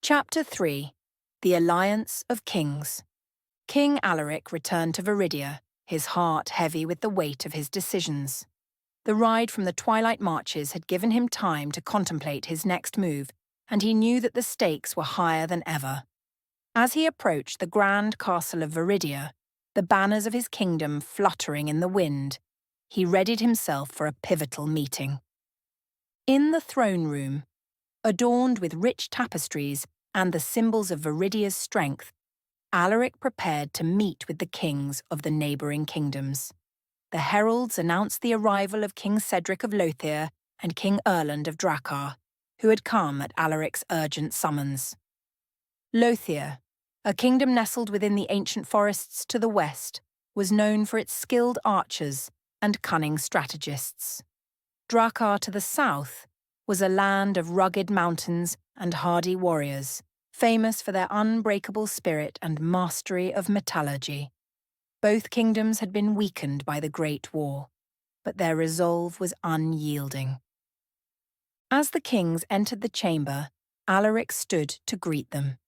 Chapter 3. The Alliance of Kings. King Alaric returned to Viridia, his heart heavy with the weight of his decisions. The ride from the twilight marches had given him time to contemplate his next move, and he knew that the stakes were higher than ever. As he approached the grand castle of Viridia, the banners of his kingdom fluttering in the wind, he readied himself for a pivotal meeting. In the throne room, adorned with rich tapestries and the symbols of Viridia's strength, Alaric prepared to meet with the kings of the neighbouring kingdoms. The heralds announced the arrival of King Cedric of Lothair and King Erland of Drakkar, who had come at Alaric's urgent summons. Lothair, a kingdom nestled within the ancient forests to the west, was known for its skilled archers and cunning strategists. Drakkar to the south was a land of rugged mountains and hardy warriors, famous for their unbreakable spirit and mastery of metallurgy. Both kingdoms had been weakened by the Great War, but their resolve was unyielding. As the kings entered the chamber, Alaric stood to greet them.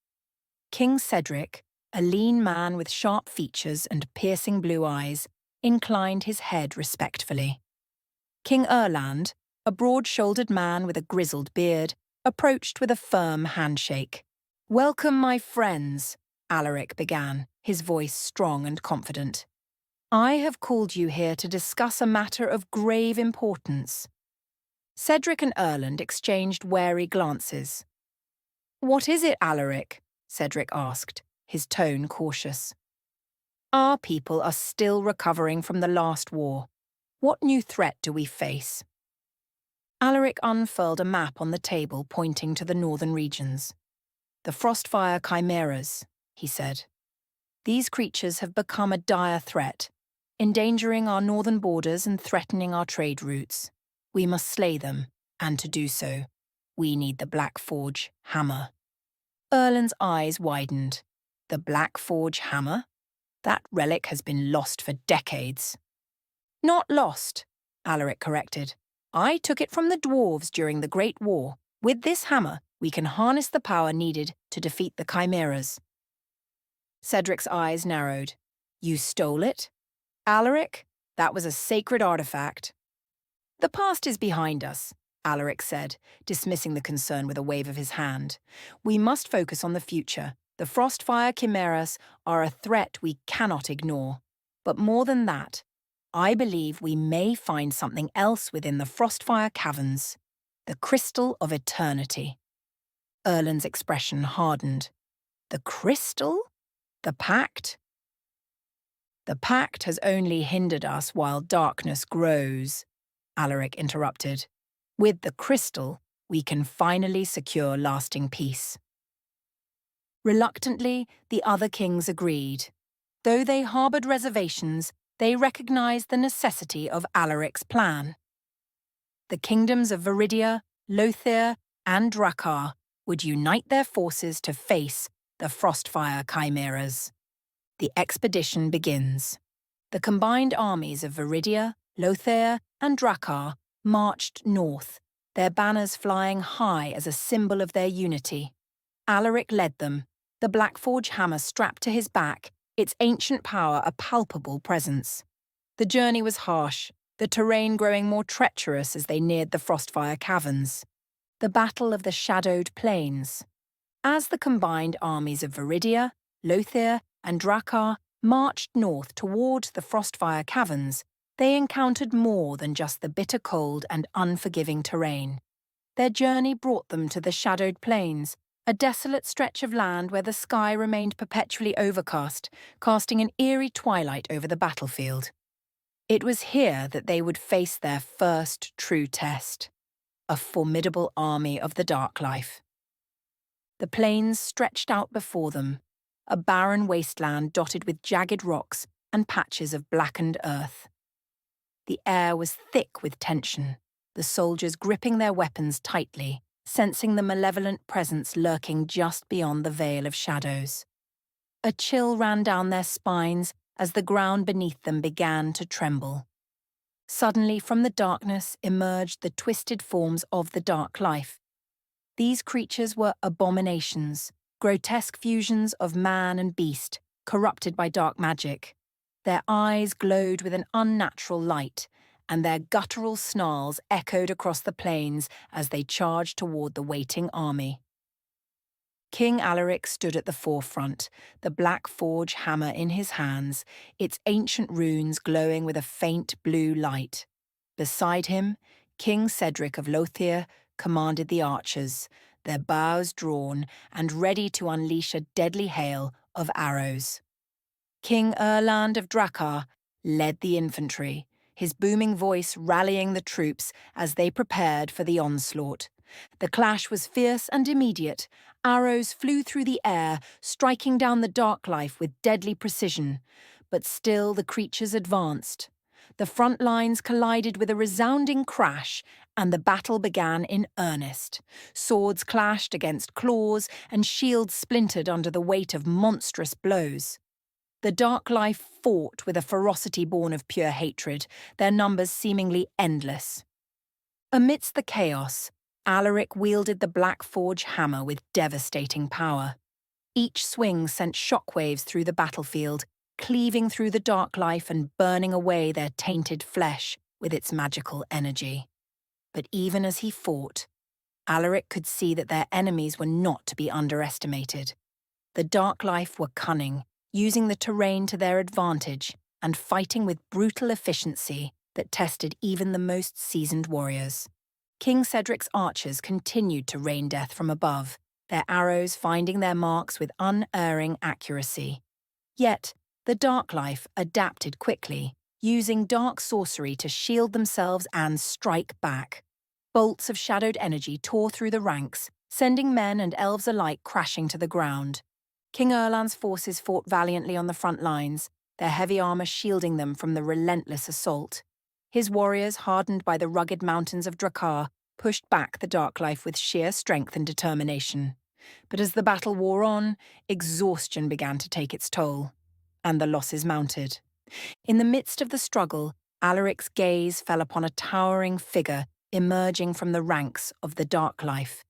King Cedric, a lean man with sharp features and piercing blue eyes, inclined his head respectfully. King Erland, a broad-shouldered man with a grizzled beard, approached with a firm handshake. "Welcome, my friends," Alaric began, his voice strong and confident. "I have called you here to discuss a matter of grave importance." Cedric and Erland exchanged wary glances. "What is it, Alaric?" Cedric asked, his tone cautious. "Our people are still recovering from the last war. What new threat do we face?" Alaric unfurled a map on the table pointing to the northern regions. "The Frostfire chimeras," he said. "These creatures have become a dire threat, endangering our northern borders and threatening our trade routes. We must slay them, and to do so, we need the Black Forge hammer." Erland's eyes widened. "The Black Forge hammer? That relic has been lost for decades." "Not lost," Alaric corrected. "I took it from the dwarves during the Great War. With this hammer, we can harness the power needed to defeat the chimeras." Cedric's eyes narrowed. "You stole it? Alaric, that was a sacred artifact." "The past is behind us," Alaric said, dismissing the concern with a wave of his hand. "We must focus on the future. The Frostfire chimeras are a threat we cannot ignore. But more than that, I believe we may find something else within the Frostfire caverns. The Crystal of Eternity." Erland's expression hardened. "The crystal? The pact?" "The pact has only hindered us while darkness grows," Alaric interrupted. "With the crystal, we can finally secure lasting peace." Reluctantly, the other kings agreed. Though they harboured reservations, they recognized the necessity of Alaric's plan. The kingdoms of Viridia, Lothair, and Drakkar would unite their forces to face the Frostfire chimeras. The expedition begins. The combined armies of Viridia, Lothair, and Drakkar marched north, their banners flying high as a symbol of their unity. Alaric led them, the Black Forge hammer strapped to his back, its ancient power a palpable presence. The journey was harsh, the terrain growing more treacherous as they neared the Frostfire caverns. The Battle of the Shadowed Plains. As the combined armies of Viridia, Lothair, and Drakkar marched north toward the Frostfire caverns, they encountered more than just the bitter cold and unforgiving terrain. Their journey brought them to the Shadowed Plains, a desolate stretch of land where the sky remained perpetually overcast, casting an eerie twilight over the battlefield. It was here that they would face their first true test, a formidable army of the dark life. The plains stretched out before them, a barren wasteland dotted with jagged rocks and patches of blackened earth. The air was thick with tension, the soldiers gripping their weapons tightly, sensing the malevolent presence lurking just beyond the veil of shadows. A chill ran down their spines as the ground beneath them began to tremble. Suddenly, from the darkness emerged the twisted forms of the dark life. These creatures were abominations, grotesque fusions of man and beast, corrupted by dark magic. Their eyes glowed with an unnatural light, and their guttural snarls echoed across the plains as they charged toward the waiting army. King Alaric stood at the forefront, the black forge hammer in his hands, its ancient runes glowing with a faint blue light. Beside him, King Cedric of Lothian commanded the archers, their bows drawn and ready to unleash a deadly hail of arrows. King Erland of Drakkar led the infantry, his booming voice rallying the troops as they prepared for the onslaught. The clash was fierce and immediate. Arrows flew through the air, striking down the dark life with deadly precision. But still the creatures advanced. The front lines collided with a resounding crash, and the battle began in earnest. Swords clashed against claws, and shields splintered under the weight of monstrous blows. The dark life fought with a ferocity born of pure hatred, their numbers seemingly endless. Amidst the chaos, Alaric wielded the Black Forge hammer with devastating power. Each swing sent shockwaves through the battlefield, cleaving through the dark life and burning away their tainted flesh with its magical energy. But even as he fought, Alaric could see that their enemies were not to be underestimated. The dark life were cunning, using the terrain to their advantage and fighting with brutal efficiency that tested even the most seasoned warriors. King Cedric's archers continued to rain death from above, their arrows finding their marks with unerring accuracy. Yet, the dark life adapted quickly, using dark sorcery to shield themselves and strike back. Bolts of shadowed energy tore through the ranks, sending men and elves alike crashing to the ground. King Erland's forces fought valiantly on the front lines, their heavy armor shielding them from the relentless assault. His warriors, hardened by the rugged mountains of Drakkar, pushed back the dark life with sheer strength and determination. But as the battle wore on, exhaustion began to take its toll, and the losses mounted. In the midst of the struggle, Alaric's gaze fell upon a towering figure emerging from the ranks of the dark life.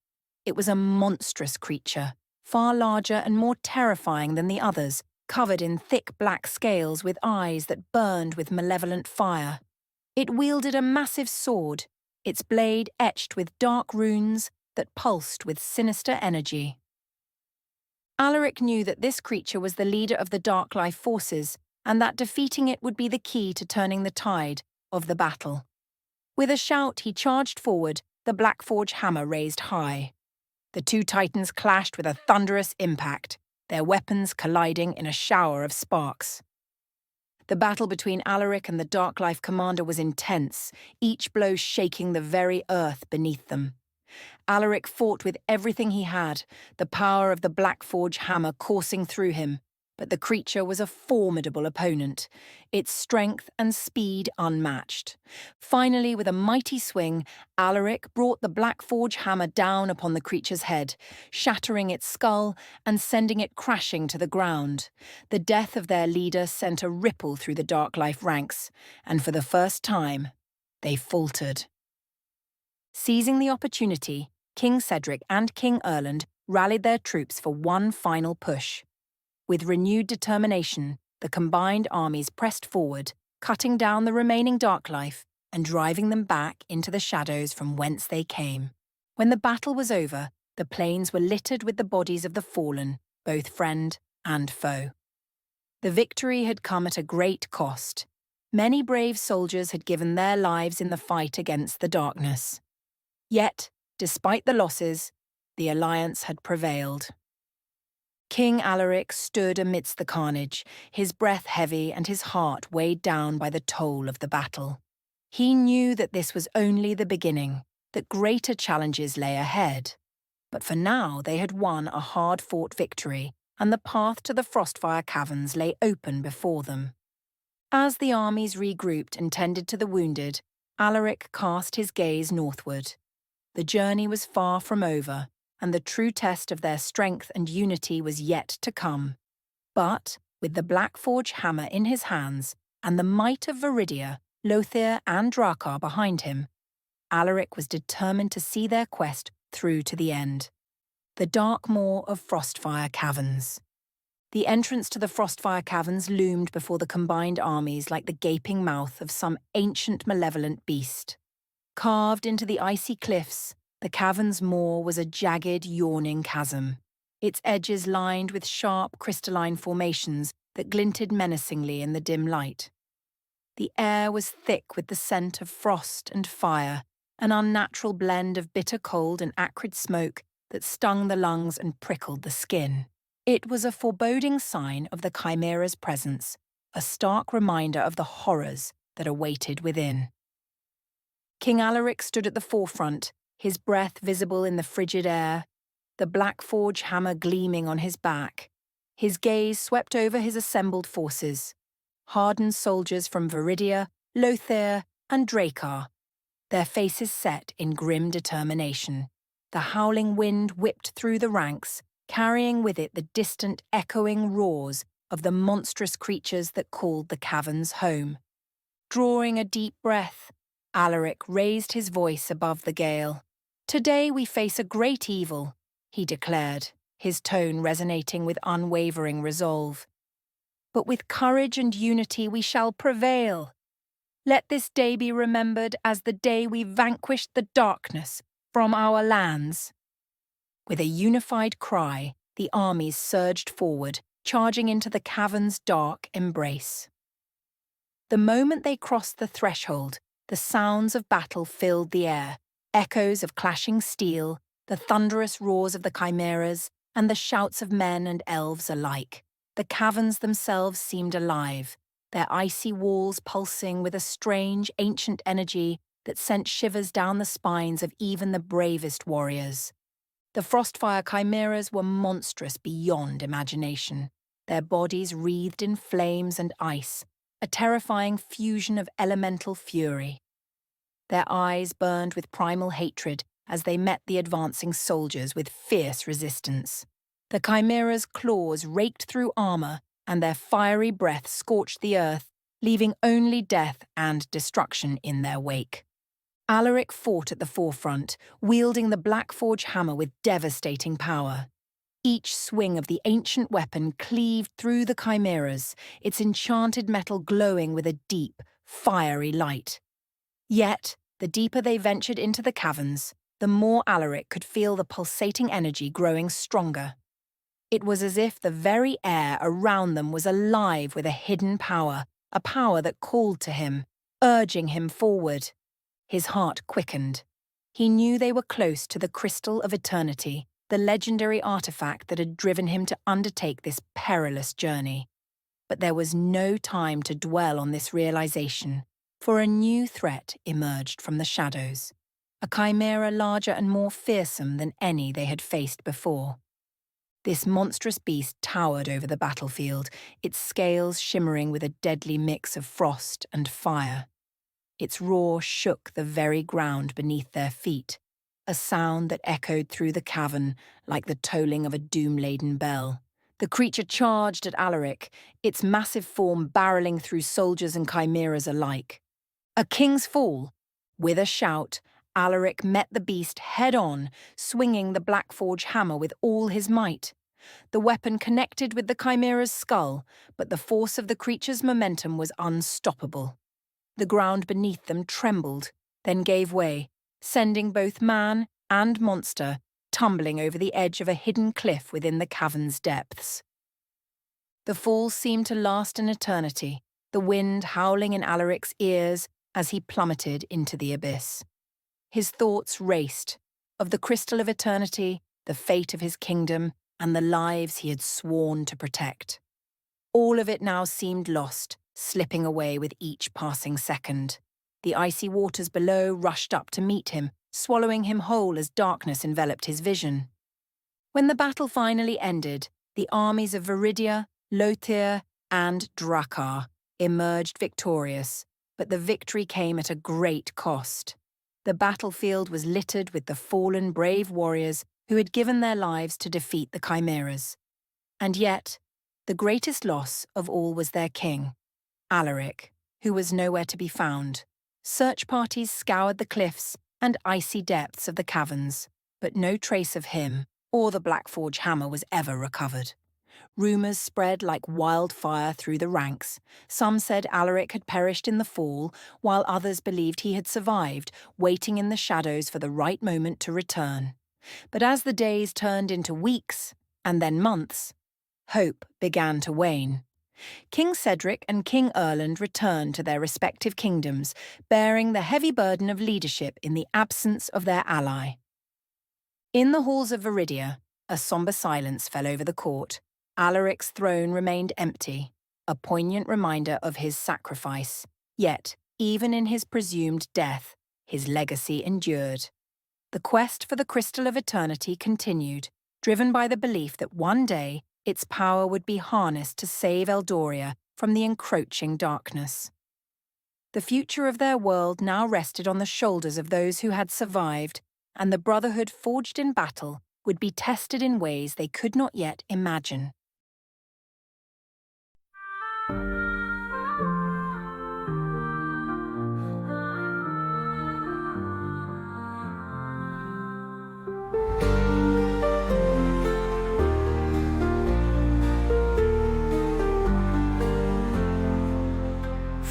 It was a monstrous creature, far larger and more terrifying than the others, covered in thick black scales with eyes that burned with malevolent fire. It wielded a massive sword, its blade etched with dark runes that pulsed with sinister energy. Alaric knew that this creature was the leader of the Dark Life forces, and that defeating it would be the key to turning the tide of the battle. With a shout, he charged forward, the Black Forge hammer raised high. The two titans clashed with a thunderous impact, their weapons colliding in a shower of sparks. The battle between Alaric and the Dark Life commander was intense, each blow shaking the very earth beneath them. Alaric fought with everything he had, the power of the Black Forge hammer coursing through him, but the creature was a formidable opponent, its strength and speed unmatched. Finally, with a mighty swing, Alaric brought the Black Forge hammer down upon the creature's head, shattering its skull and sending it crashing to the ground. The death of their leader sent a ripple through the Dark Life ranks, and for the first time, they faltered. Seizing the opportunity, King Cedric and King Erland rallied their troops for one final push. With renewed determination, the combined armies pressed forward, cutting down the remaining Dark Life and driving them back into the shadows from whence they came. When the battle was over, the plains were littered with the bodies of the fallen, both friend and foe. The victory had come at a great cost. Many brave soldiers had given their lives in the fight against the darkness. Yet, despite the losses, the alliance had prevailed. King Alaric stood amidst the carnage, his breath heavy and his heart weighed down by the toll of the battle. He knew that this was only the beginning, that greater challenges lay ahead. But for now they had won a hard-fought victory, and the path to the Frostfire Caverns lay open before them. As the armies regrouped and tended to the wounded, Alaric cast his gaze northward. The journey was far from over, and the true test of their strength and unity was yet to come. But, with the Black Forge hammer in his hands, and the might of Viridia, Lothian and Drakkar behind him, Alaric was determined to see their quest through to the end. The dark maw of Frostfire Caverns. The entrance to the Frostfire Caverns loomed before the combined armies like the gaping mouth of some ancient malevolent beast. Carved into the icy cliffs, the cavern's maw was a jagged, yawning chasm, its edges lined with sharp, crystalline formations that glinted menacingly in the dim light. The air was thick with the scent of frost and fire, an unnatural blend of bitter cold and acrid smoke that stung the lungs and prickled the skin. It was a foreboding sign of the Chimera's presence, a stark reminder of the horrors that awaited within. King Alaric stood at the forefront, his breath visible in the frigid air, the black forge hammer gleaming on his back. His gaze swept over his assembled forces, hardened soldiers from Viridia, Lothair, and Dracar, their faces set in grim determination. The howling wind whipped through the ranks, carrying with it the distant, echoing roars of the monstrous creatures that called the caverns home. Drawing a deep breath, Alaric raised his voice above the gale. "Today we face a great evil," he declared, his tone resonating with unwavering resolve. "But with courage and unity we shall prevail. Let this day be remembered as the day we vanquished the darkness from our lands." With a unified cry, the armies surged forward, charging into the cavern's dark embrace. The moment they crossed the threshold, the sounds of battle filled the air, echoes of clashing steel, the thunderous roars of the chimeras, and the shouts of men and elves alike. The caverns themselves seemed alive, their icy walls pulsing with a strange, ancient energy that sent shivers down the spines of even the bravest warriors. The Frostfire Chimeras were monstrous beyond imagination, their bodies wreathed in flames and ice, a terrifying fusion of elemental fury. Their eyes burned with primal hatred as they met the advancing soldiers with fierce resistance. The Chimera's claws raked through armor, and their fiery breath scorched the earth, leaving only death and destruction in their wake. Alaric fought at the forefront, wielding the Black Forge hammer with devastating power. Each swing of the ancient weapon cleaved through the chimeras, its enchanted metal glowing with a deep, fiery light. Yet, the deeper they ventured into the caverns, the more Alaric could feel the pulsating energy growing stronger. It was as if the very air around them was alive with a hidden power, a power that called to him, urging him forward. His heart quickened. He knew they were close to the Crystal of Eternity, the legendary artifact that had driven him to undertake this perilous journey. But there was no time to dwell on this realization, for a new threat emerged from the shadows, a chimera larger and more fearsome than any they had faced before. This monstrous beast towered over the battlefield, its scales shimmering with a deadly mix of frost and fire. Its roar shook the very ground beneath their feet, a sound that echoed through the cavern like the tolling of a doom-laden bell. The creature charged at Alaric, its massive form barreling through soldiers and chimeras alike. A king's fall. With a shout, Alaric met the beast head-on, swinging the Black Forge hammer with all his might. The weapon connected with the chimera's skull, but the force of the creature's momentum was unstoppable. The ground beneath them trembled, then gave way, sending both man and monster tumbling over the edge of a hidden cliff within the cavern's depths. The fall seemed to last an eternity, the wind howling in Alaric's ears as he plummeted into the abyss. His thoughts raced, of the Crystal of Eternity, the fate of his kingdom, and the lives he had sworn to protect. All of it now seemed lost, slipping away with each passing second. The icy waters below rushed up to meet him, swallowing him whole as darkness enveloped his vision. When the battle finally ended, the armies of Viridia, Lothair, and Dracar emerged victorious, but the victory came at a great cost. The battlefield was littered with the fallen brave warriors who had given their lives to defeat the chimeras. And yet, the greatest loss of all was their king, Alaric, who was nowhere to be found. Search parties scoured the cliffs and icy depths of the caverns, but no trace of him or the Blackforge hammer was ever recovered. Rumours spread like wildfire through the ranks. Some said Alaric had perished in the fall, while others believed he had survived, waiting in the shadows for the right moment to return. But as the days turned into weeks, and then months, hope began to wane. King Cedric and King Erland returned to their respective kingdoms, bearing the heavy burden of leadership in the absence of their ally. In the halls of Viridia, a sombre silence fell over the court. Alaric's throne remained empty, a poignant reminder of his sacrifice. Yet, even in his presumed death, his legacy endured. The quest for the Crystal of Eternity continued, driven by the belief that one day its power would be harnessed to save Eldoria from the encroaching darkness. The future of their world now rested on the shoulders of those who had survived, and the Brotherhood forged in battle would be tested in ways they could not yet imagine.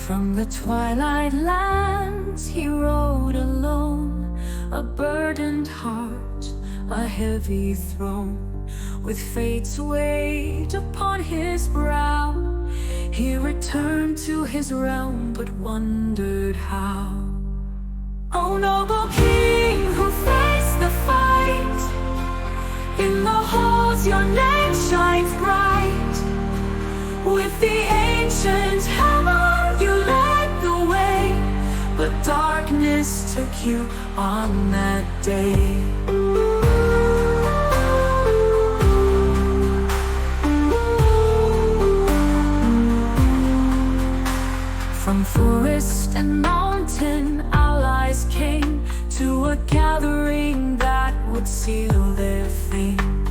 From the twilight lands he rode alone, a burdened heart, a heavy throne. With fate's weight upon his brow, he returned to his realm, but wondered how. O noble king who faced the fight, in the halls your name shines bright. With the ancient hammer you led the way, but darkness took you on that day. From forest and mountain allies came to a gathering that would seal their fame.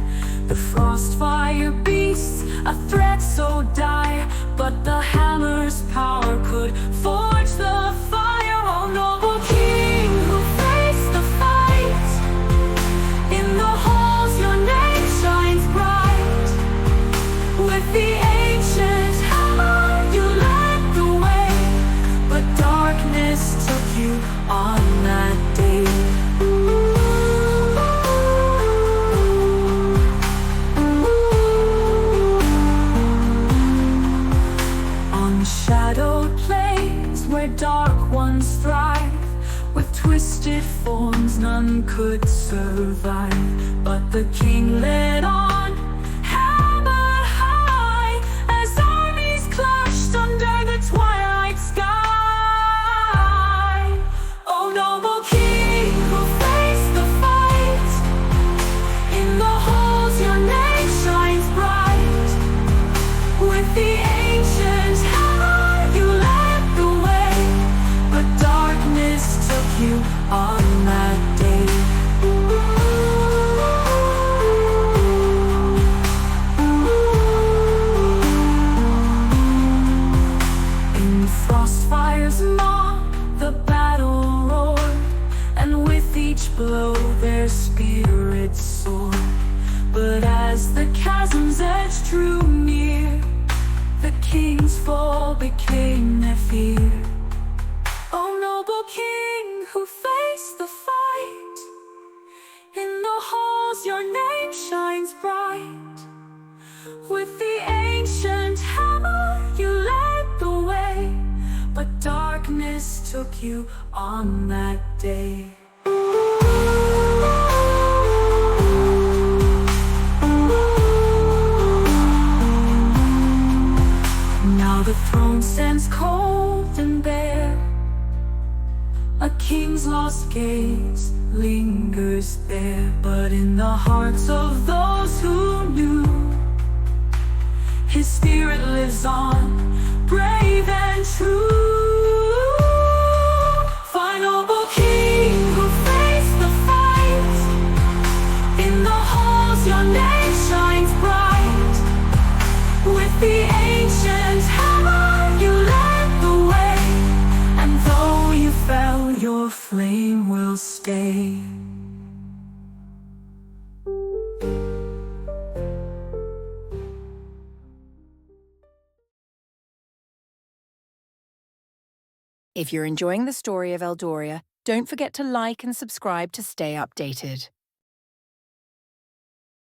The frostfire beasts, a threat so dire, but the hammer's power could forge the fire. O noble king who faced the fight, in the halls your name shines bright. With the ancient hammer you led the way, but darkness took you on that day. Shadowed plains where dark ones thrive, with twisted forms none could survive. But the king led on, hammer high, as armies clashed under the twilight sky. O noble king who faced the fight, in the halls your name shines bright. With the ancient hammer you led the way, but darkness took you on that day. In frostfire's maw the battle roared, and with each blow their spirits soared. But as the chasm's edge drew near, the king's fall became their fear. O noble king who faced the fight, in the halls your name shines bright. With the ancient hammer you led the way, but darkness took you on that day. Now the throne stands cold and bare, a king's lost gaze lingers there. But in the hearts of those who knew, his spirit lives on, brave and true. For noble king who faced the fight, in the halls your name shines bright. With the ancient hammer you led the way, and though you fell, your flame will stay. If you're enjoying the story of Eldoria, don't forget to like and subscribe to stay updated.